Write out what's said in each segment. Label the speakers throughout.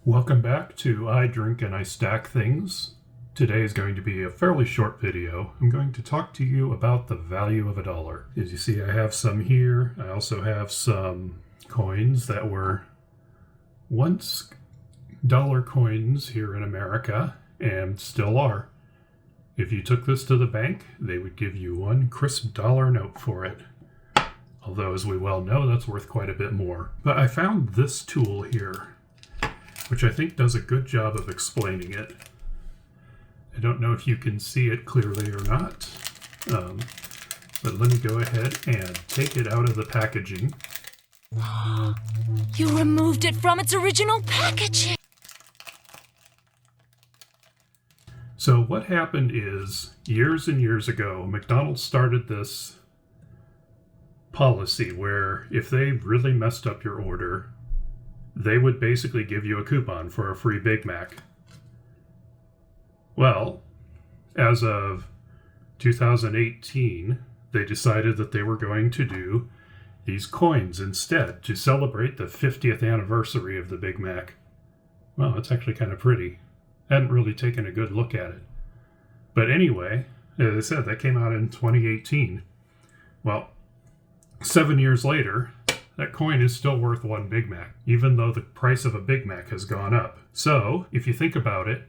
Speaker 1: Welcome back to I Drink and I Stack Things. Today is going to be a fairly short video. I'm going to talk to you about the value of a dollar. As you see, I have some here. I also have some coins that were once dollar coins here in America and still are. If you took this to the bank, they would give you one crisp dollar note for it. Although, as we well know, that's worth quite a bit more. But I found this tool here, which I think does a good job of explaining it. I don't know if you can see it clearly or not, but let me go ahead and take it out of the packaging.
Speaker 2: You removed it from its original packaging!
Speaker 1: So what happened is, years and years ago, McDonald started this policy where if they really messed up your order, they would basically give you a coupon for a free Big Mac. Well, as of 2018, they decided that they were going to do these coins instead to celebrate the 50th anniversary of the Big Mac. Well, it's actually kind of pretty. I hadn't really taken a good look at it. But anyway, as I said, that came out in 2018. Well, 7 years later, that coin is still worth one Big Mac, even though the price of a Big Mac has gone up. So, if you think about it,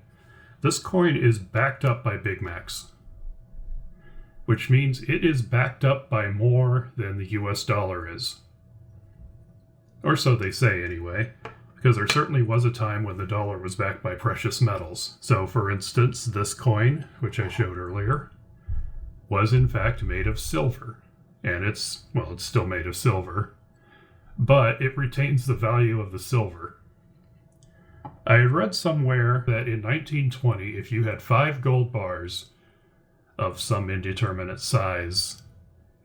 Speaker 1: this coin is backed up by Big Macs, which means it is backed up by more than the US dollar is. Or so they say anyway, because there certainly was a time when the dollar was backed by precious metals. So, for instance, this coin, which I showed earlier, was in fact made of silver. And it's still made of silver, but it retains the value of the silver. I read somewhere that in 1920, if you had 5 gold bars of some indeterminate size,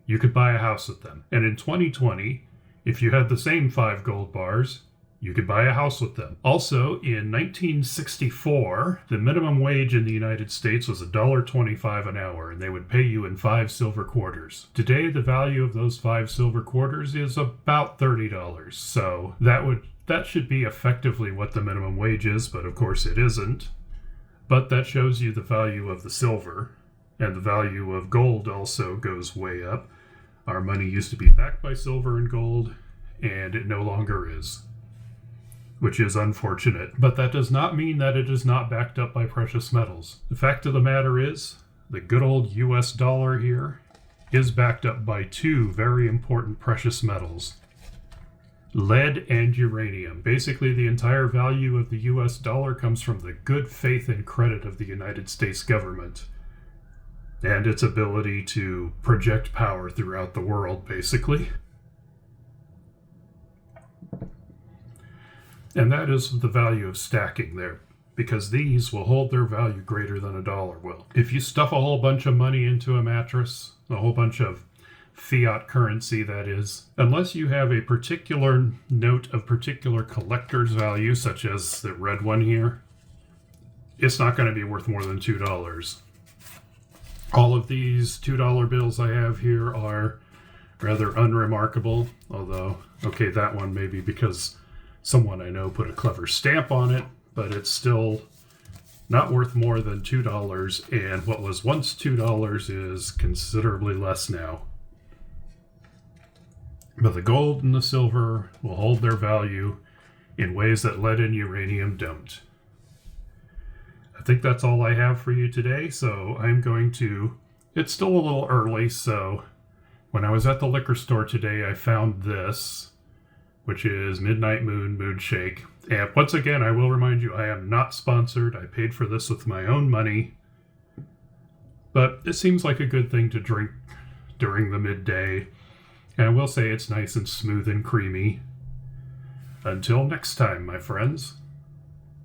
Speaker 1: you could buy a house with them. And in 2020, if you had the same 5 gold bars, you could buy a house with them. Also, in 1964, the minimum wage in the United States was $1.25 an hour, and they would pay you in 5 silver quarters. Today, the value of those 5 silver quarters is about $30. So that should be effectively what the minimum wage is, but of course it isn't. But that shows you the value of the silver, and the value of gold also goes way up. Our money used to be backed by silver and gold, and it no longer is, which is unfortunate. But that does not mean that it is not backed up by precious metals. The fact of the matter is, the good old US dollar here is backed up by 2 very important precious metals: lead and uranium. Basically, the entire value of the US dollar comes from the good faith and credit of the United States government and its ability to project power throughout the world, basically. And that is the value of stacking there, because these will hold their value greater than a dollar will. If you stuff a whole bunch of money into a mattress, a whole bunch of fiat currency, that is, unless you have a particular note of particular collector's value, such as the red one here, it's not going to be worth more than $2. All of these $2 bills I have here are rather unremarkable, although, okay, that one maybe because someone I know put a clever stamp on it, but it's still not worth more than $2, and what was once $2 is considerably less now. But the gold and the silver will hold their value in ways that lead and uranium don't. I think that's all I have for you today, so it's still a little early, so when I was at the liquor store today, I found this, which is Midnight Milkshake. And once again, I will remind you, I am not sponsored. I paid for this with my own money. But it seems like a good thing to drink during the midday. And I will say it's nice and smooth and creamy. Until next time, my friends.